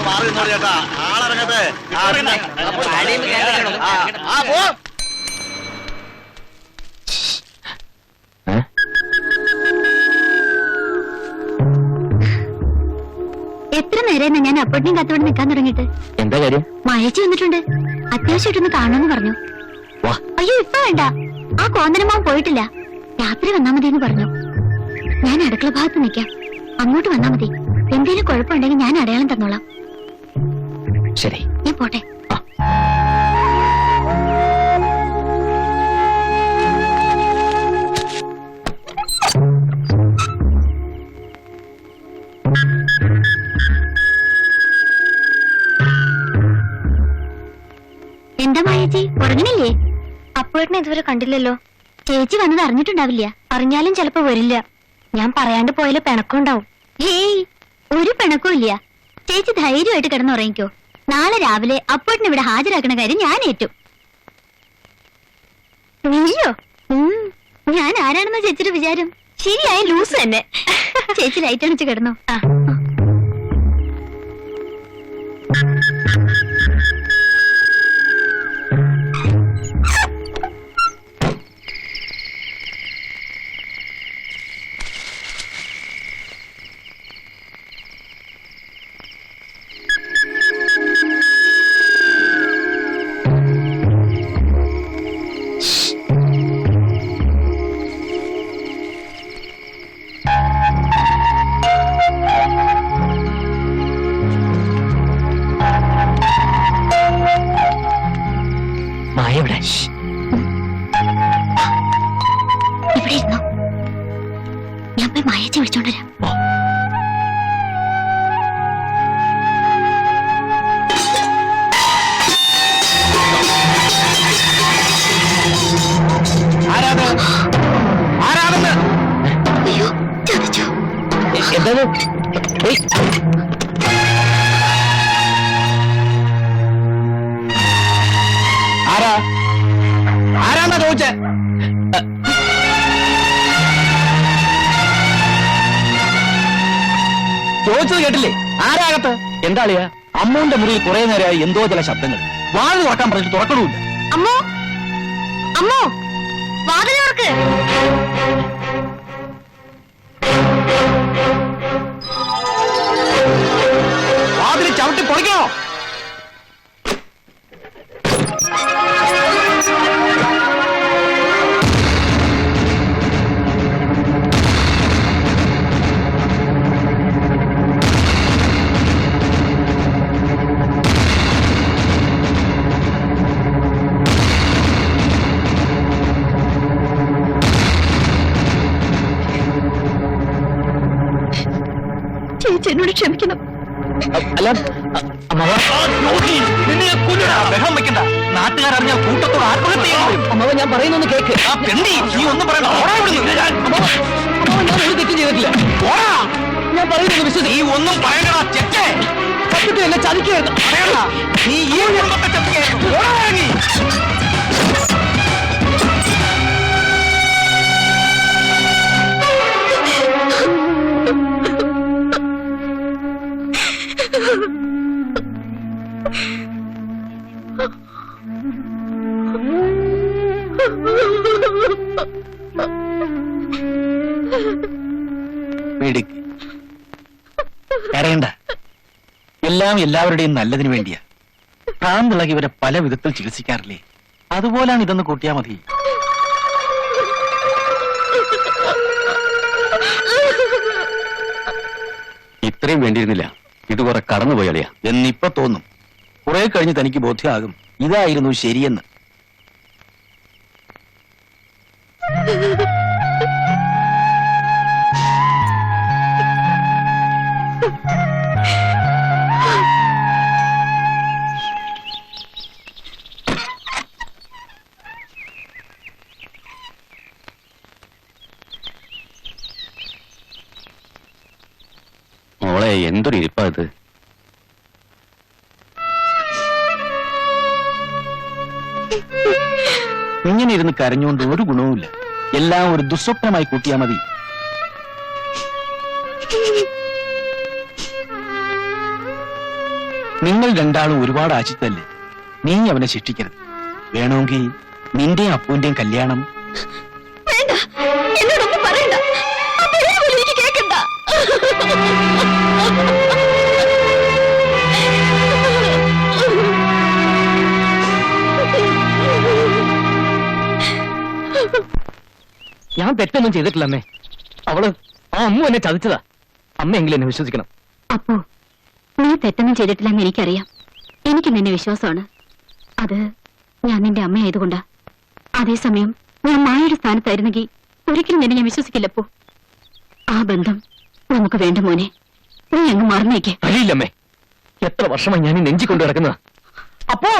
മാറി നിന്നോ ചേട്ടാ. ആളിറങ്ങട്ടെ. പോ. എത്ര നേരം ഞാൻ അപ്പോഴത്തേക്കും കത്തോടെ നിൽക്കാൻ തുടങ്ങിയിട്ട്. എന്താ കാര്യം? മഴച്ചു വന്നിട്ടുണ്ട്, അത്യാവശ്യമായിട്ടൊന്ന് കാണുമെന്ന് പറഞ്ഞു. അയ്യോ ഇപ്പൊ വേണ്ട, ആ കോന്തനമാവൻ പോയിട്ടില്ല, രാത്രി വന്നാ മതി എന്ന് പറഞ്ഞു. ഞാൻ അടുക്കള ഭാഗത്ത് നിൽക്കാം, അങ്ങോട്ട് വന്നാ മതി. എന്തെങ്കിലും കുഴപ്പമുണ്ടെങ്കിൽ ഞാൻ അടയാളം തന്നോളാം. ശരി, ഞാൻ പോട്ടെ. എന്താ മായേച്ചി, ഉറങ്ങണില്ലേ? അപ്പോഴേട്ടനെ ഇതുവരെ കണ്ടില്ലല്ലോ. ചേച്ചി വന്നത് അറിഞ്ഞിട്ടുണ്ടാവില്ല. അറിഞ്ഞാലും ചിലപ്പോ വരില്ല. ഞാൻ പറയാണ്ട് പോയാലും പിണക്കുണ്ടാവും. ഹേയ്, ഒരു പിണക്കും ഇല്ല. ചേച്ചി ധൈര്യമായിട്ട് കിടന്നുറങ്ങിക്കോ. നാളെ രാവിലെ അപ്പോഴേട്ടനെ ഇവിടെ ഹാജരാക്കണ കാര്യം ഞാൻ ഏറ്റു. നീയോ? ഞാൻ ആരാണെന്ന ചേച്ചിയുടെ വിചാരം? ശരിയായ ലൂസ് തന്നെ. ചേച്ചി ലൈറ്റ് അണിച്ച് കിടന്നോ. ഇവിടെ ഇരുന്നോ, ഞാൻ പോയി മായേച്ചി വിളിച്ചോണ്ടുവരാം. അയ്യോ ചതിച്ചു. എന്താണ്? ആരാന്നാ ചോദിച്ചേ? ചോദിച്ചത് കേട്ടില്ലേ? ആരാകത്ത്? എന്താ അളിയാ? അമ്മുവിന്റെ മുറിയിൽ കുറെ നേരമായി എന്തോ ചില ശബ്ദങ്ങൾ. വാതിൽ തുറക്കാൻ പറഞ്ഞിട്ട് തുറക്കണമില്ല. അമ്മോ, അമ്മോ, വാതിൽ തുറക്ക്. വാതിൽ ചവിട്ടി പൊളിക്കണോ? ചേച്ചി എന്നോട് ക്ഷമിക്കണം. അല്ല ബഹളം വെക്കണ്ട. നാട്ടുകാരറിഞ്ഞാൽ കൂട്ടത്തോട് ആത്മഹത്യ ചെയ്യാൻ വരും. അമ്മാവ, ഞാൻ പറയുന്നൊന്ന് കേക്ക്. നീ ഒന്നും പറയണ്ട. ഞാൻ ഒരു തെറ്റും ചെയ്തിട്ടില്ല. ഞാൻ പറയുന്നത് വിശ്വസിക്കും. നീ ഒന്നും പറയണടാ ചെറ്റേ. സത്യത്തിൽ എന്നെ ചതിക്കുകയായിരുന്നു. നീ ഈ കുടുംബത്തെ ചതിക്കുകയായിരുന്നു. പേടിക്ക്, കരയണ്ട. എല്ലാം എല്ലാവരുടെയും നല്ലതിനു വേണ്ടിയാ. ഭ്രാന്തിളകി ഇവരെ പല വിധത്തിൽ ചികിത്സിക്കാറില്ലേ, അതുപോലാണ് ഇതെന്ന് കൂട്ടിയാ മതി. ഇത്രയും വേണ്ടിയിരുന്നില്ല. ഇത് കുറെ കടന്നുപോയാളിയാ എന്നിപ്പോ തോന്നും. കുറെ കഴിഞ്ഞ് തനിക്ക് ബോധ്യമാകും ഇതായിരുന്നു ശരിയെന്ന്. മോളെ, എന്തൊരു ഇരിപ്പാ ഇത്. ഇങ്ങനെ ഇരുന്ന് കരഞ്ഞുകൊണ്ട് ഒരു ഗുണവുമില്ല. എല്ലാം ഒരു ദുസ്വപ്നമായി കൂട്ടിയാ മതി. നിങ്ങൾ രണ്ടാളും ഒരുപാട് ആശിച്ചതല്ലേ, നീ അവനെ ശിക്ഷിക്കരുത്. വേണമെങ്കിൽ നിന്റെയും അപ്പുവിന്റെയും കല്യാണം. വേണ്ട, എന്നോടൊന്നും പറയണ്ട. ആ പേര് പോലും എനിക്ക് കേൾക്കണ്ട. ഞാൻ തെറ്റൊന്നും ചെയ്തിട്ടില്ല അമ്മേ. അവള് ആ അമ്മ എന്നെ ചതിച്ചതാ. അമ്മയെങ്കിലും എന്നെ വിശ്വസിക്കണം. അപ്പോ നീ തെറ്റൊന്നും ചെയ്തിട്ടില്ലെന്ന് എനിക്കറിയാം. എനിക്ക് നിന്നെ വിശ്വാസമാണ്. അത് ഞാൻ നിന്റെ അമ്മയായതുകൊണ്ടാ. അതേസമയം ഞാൻ മായയുടെ സ്ഥാനത്തായിരുന്നെങ്കിൽ ഒരിക്കലും നിന്നെ ഞാൻ വിശ്വസിക്കില്ലപ്പോ. ആ ബന്ധം നമുക്ക് വേണ്ട മോനെ. നീ അങ്ങ് മറന്നേക്ക്. അറിയില്ലമ്മേ, എത്ര വർഷമായി ഞാൻ ഈ നെഞ്ചി കൊണ്ടു കിടക്കുന്നതാ. അപ്പോ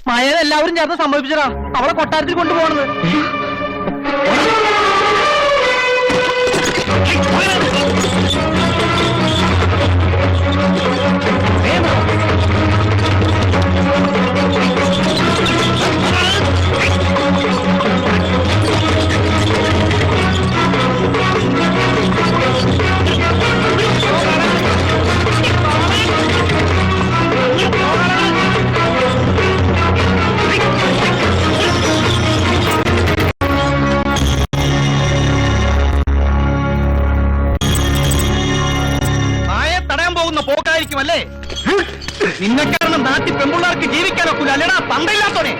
മായനെ എല്ലാവരും ചേർന്ന് സംഭവിച്ചതാ അവളെ കൊട്ടാരത്തിൽ കൊണ്ടുപോകണത്. പോക്കായിരിക്കുമല്ലേ? നിന്നെ കാരണം നാട്ടിൽ പെൺപിള്ളേർക്ക് ജീവിക്കാനൊക്കില്ല, അല്ലടാ പന്തയില്ലാത്തോനെ.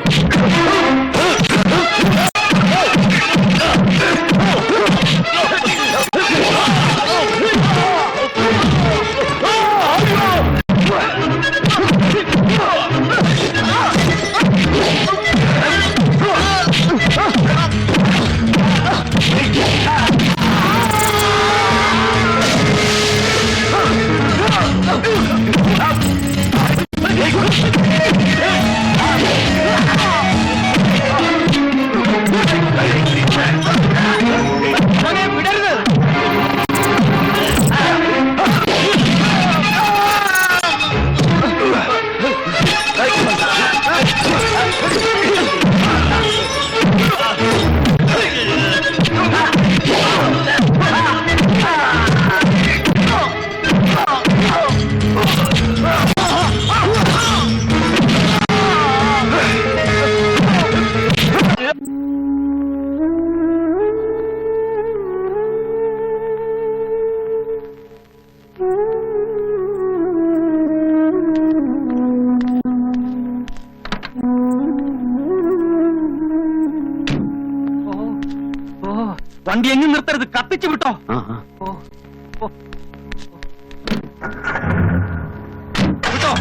വണ്ടി എങ്ങും നിർത്തരുത്, കത്തിച്ചു വിട്ടോ. വിട്ടോ.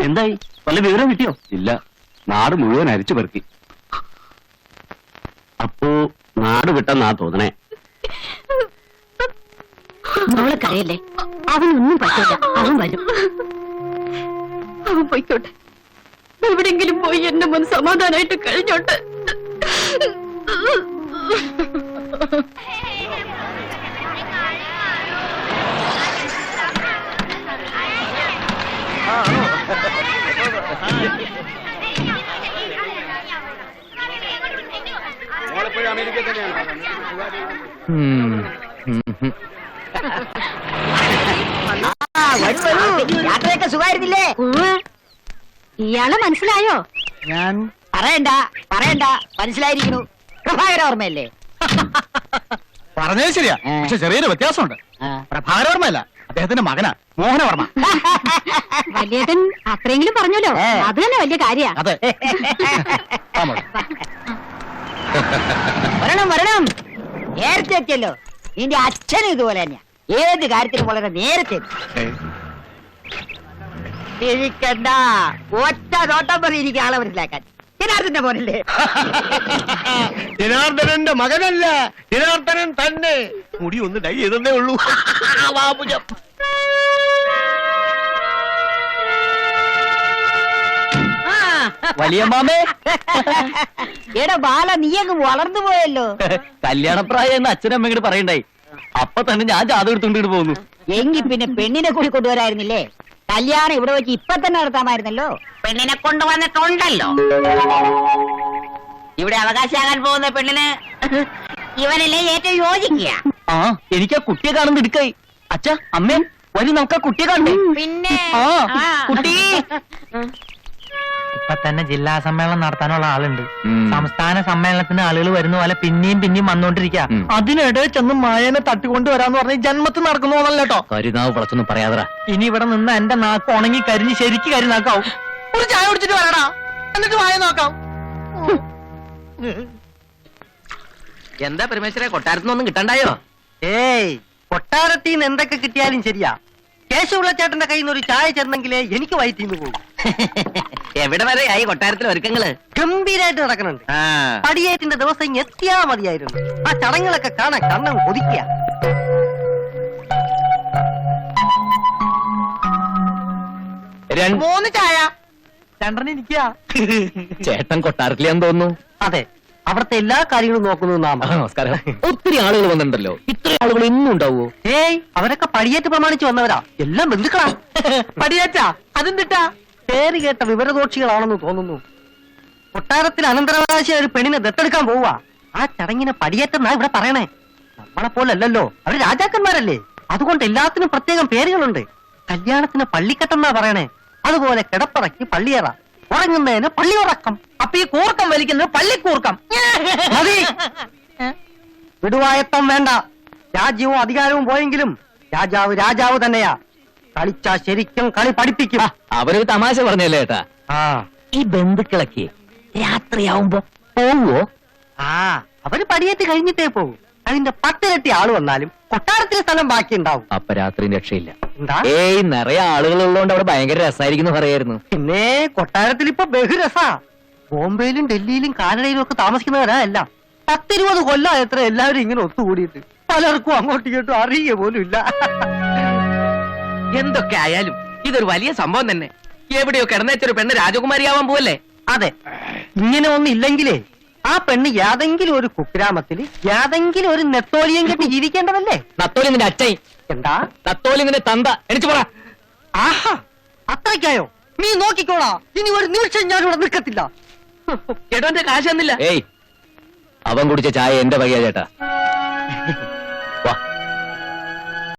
എന്തായി വല്ല വിവരം കിട്ടിയോ? ഇല്ല, നാട് മുഴുവൻ അരിച്ചു പെറുക്കി. അപ്പോ നാട് വിട്ടെന്നാ തോന്നണേ. മോളെ കരയല്ലേ, അവനൊന്നും പറ്റില്ല, അവൻ വരും. അവൻ പോയിക്കോട്ടെ, എവിടെങ്കിലും പോയി എന്റെ മുൻ സമാധാനായിട്ട് കഴിഞ്ഞോട്ടെ. യാത്രയൊക്കെ സുഖമായിരുന്നില്ലേ? ഇയാളെ മനസ്സിലായോ? ഞാൻ പറയണ്ട മനസ്സിലായിരിക്കുന്നു. പ്രഭാകര ഓർമ്മയല്ലേ? പറഞ്ഞത് ശരിയാ, പക്ഷെ ചെറിയൊരു വ്യത്യാസമുണ്ട്. പ്രഭാകരവർമ്മയല്ല, അദ്ദേഹത്തിന്റെ മകനാ മോഹനവർമ്മ. വലിയേട്ടൻ അത്രയെങ്കിലും പറഞ്ഞല്ലോ, അത് തന്നെ വലിയ കാര്യ. അതെ. വരണം നേരത്തെ എത്തിയല്ലോ. നിന്റെ അച്ഛനും ഇതുപോലെ തന്നെയാ, ഏത് കാര്യത്തിലും വളരെ നേരത്തെ ഇരിക്കണ്ട. ഒറ്റ നോട്ടം മതി എനിക്ക് ആളെ മനസ്സിലാക്കാൻ. ജനാർദ്ദന്റെ പോലല്ലേ? ജനാർദ്ദനന്റെ മകനല്ല, ജനാർദ്ദനൻ തന്നെ. മുടി ഒന്ന് ഡൈ ചെയ്തേ ഉള്ളൂ. വലിയ മാമേ, എടാ ബാല, നീ അങ്ങ് വളർന്നു പോയല്ലോ. കല്യാണപ്രായം എന്ന് അച്ഛനമ്മ ഇങ്ങോട്ട് പറയണ്ടായി. അപ്പൊ തന്നെ ഞാൻ ജാതകം എടുത്തോണ്ടിട്ട് പോകുന്നു. എങ്കി പിന്നെ പെണ്ണിനെ കൂടി കൊണ്ടുവരായിരുന്നില്ലേ? കല്യാണം ഇവിടെ വെച്ച് ഇപ്പൊ തന്നെ നടത്താമായിരുന്നല്ലോ. പെണ്ണിനെ കൊണ്ടുവന്നിട്ടുണ്ടല്ലോ. ഇവിടെ അവകാശമാകാൻ പോകുന്ന പെണ്ണിന് ഇവനല്ലേ ഏറ്റവും യോജിക്കുക. ആ, എനിക്ക് ആ കുട്ടിയെ കാണുന്ന എടുക്കായി. അച്ഛാ, അമ്മേ, വരി നമുക്ക് ആ കുട്ടിയെ കാണണ്ടേ? പിന്നെ കുട്ടി ഇപ്പൊ തന്നെ ജില്ലാ സമ്മേളനം നടത്താനുള്ള ആളുണ്ട്. സംസ്ഥാന സമ്മേളനത്തിന് ആളുകൾ വരുന്ന പോലെ പിന്നെയും വന്നോണ്ടിരിക്കുക. അതിനിടെ ചെന്ന് മായനെ തട്ടിക്കൊണ്ട് വരാന്ന് പറഞ്ഞ ജന്മത്തിൽ നടക്കുന്നതല്ല കേട്ടോ. കരുനാവ് പളച്ചൊന്നും പറയാതറ. ഇനി ഇവിടെ നിന്ന് എന്റെ നാക്ക് ഉണങ്ങി കരിഞ്ഞ് ശരിക്ക് കരിനാക്കാവും. ഒരു ചായ കുടിച്ചിട്ട് വരടാ, എന്നിട്ട് മായ നോക്കാം. എന്താ പരമേശ്വര, കൊട്ടാരത്തിനൊന്നും കിട്ടണ്ടായോ? ഏയ്, കൊട്ടാരത്തിൽ നിന്ന് എന്തൊക്കെ കിട്ടിയാലും ശരിയാ, കേശവുള്ള ചേട്ടന്റെ കയ്യിൽ നിന്ന് ഒരു ചായ ചേർന്നെങ്കിലേ എനിക്ക് വയറ്റിന്ന് പോകും. എവിടെ വരെ ആയി കൊട്ടാരത്തിലെ ഒരുക്കങ്ങള്? ഗംഭീരായിട്ട് നടക്കുന്നുണ്ട്. പടിയേറ്റിന്റെ ദിവസം ഇങ്ങ് എത്തിയാ മതിയായിരുന്നു. ആ ചടങ്ങുകളൊക്കെ കാണാൻ കണ്ണം കൊതിക്കുക. മൂന്ന് ചായ രണ്ടെണ്ണം ഇരിക്കുക. ചേട്ടൻ കൊട്ടാരത്തിലെന്ന് തോന്നുന്നു. അതെ, അവിടുത്തെ എല്ലാ കാര്യങ്ങളും നോക്കുന്നു നാം. നമസ്കാരം. ഒത്തിരി ആളുകൾ വന്നിട്ടുണ്ടല്ലോ. ഇത്രയും ആളുകൾ ഇന്നും ഉണ്ടാവോ? ഏയ്, അവരൊക്കെ പടിയേറ്റ് പ്രമാണിച്ച് വന്നവരാ, എല്ലാം ബന്ധുക്കളാ. പടിയേറ്റാ അതെന്തിട്ടാ? പേര് കേട്ട വിവരദോക്ഷികളാണെന്ന് തോന്നുന്നു. കൊട്ടാരത്തിൽ അനന്തരാവകാശി ഒരു പെണ്ണിനെ ദത്തെടുക്കാൻ പോവുക. ആ ചടങ്ങിനെ പടിയേറ്റെന്നാ ഇവിടെ പറയണേ. നമ്മളെ പോലല്ലോ, അവര് രാജാക്കന്മാരല്ലേ, അതുകൊണ്ട് എല്ലാത്തിനും പ്രത്യേകം പേരുകളുണ്ട്. കല്യാണത്തിന് പള്ളിക്കെട്ടെന്നാ പറയണേ, അതുപോലെ കിടപ്പറയ്ക്ക് പള്ളിയറ, ഉറങ്ങുന്നതിന് പള്ളിയുറക്കം. അപ്പൊ ഈ കൂർക്കം വലിക്കുന്നത് പള്ളിക്കൂർക്കം. മതി, വിടുവായത്തം വേണ്ട. രാജ്യവും അധികാരവും പോയെങ്കിലും രാജാവ് രാജാവ് തന്നെയാ. കളിച്ചാ ശരിക്കും കളി പഠിപ്പിക്കും. അവരൊരു തമാശ പറഞ്ഞല്ലേ ഏട്ടാ? ആ ഈ ബന്ധുക്കളൊക്കെ രാത്രിയാവുമ്പോ പോവോ? ആ അവര് പടിയേറ്റ് കഴിഞ്ഞിട്ടേ പോകും. അതിന്റെ 10 ഇരട്ടി ആള് വന്നാലും കൊട്ടാരത്തിലെ സ്ഥലം ബാക്കി ഉണ്ടാവും. അപ്പൊ രാത്രിയും രക്ഷയില്ല. എന്താ? ഏയ്, നിറയെ ആളുകൾ ഉള്ളതുകൊണ്ട് അവിടെ ഭയങ്കര രസമായിരിക്കുന്നു പറയായിരുന്നു. പിന്നെ കൊട്ടാരത്തിൽ ഇപ്പൊ ബഹുരസാ. ബോംബെയിലും ഡൽഹിയിലും കാനഡയിലും ഒക്കെ താമസിക്കുന്നവരാ എല്ലാം. 10-20 കൊല്ലം എത്ര എല്ലാവരും ഇങ്ങനെ ഒത്തുകൂടിയിട്ട് പലർക്കും അങ്ങോട്ടും ഇങ്ങോട്ടും അറിയുക പോലും ഇല്ല. എന്തൊക്കെ ആയാലും ഇതൊരു വലിയ സംഭവം തന്നെ. എവിടെയോ കിടന്നേച്ചൊരു പെണ്ണ് രാജകുമാരിയാവാൻ പോവല്ലേ? അതെ, ഇങ്ങനെ ഒന്നും ഇല്ലെങ്കിലേ ആ പെണ്ണ് യാതെങ്കിലും ഒരു കുഗ്രാമത്തിൽ യാതെങ്കിലും ഒരു നെത്തോലിയം കെട്ടി ജീവിക്കേണ്ടതല്ലേ? നത്തോലി നിന്റെ അച്ഛൻ. എന്താ? നത്തോലി നിന്റെ തന്ത. എണിച്ചു പോടാ. ആഹാ, അത്രയ്ക്കായോ? നീ നോക്കിക്കോളാ, ഇനി ഒരു നിമിഷം ഞാൻ ഇവിടെ നിൽക്കത്തില്ല. ചേട്ടന്റെ കാശ് തന്നില്ല. ഏയ്, അവൻ കുടിച്ച ചായ എന്റെ വകയാ ചേട്ടാ.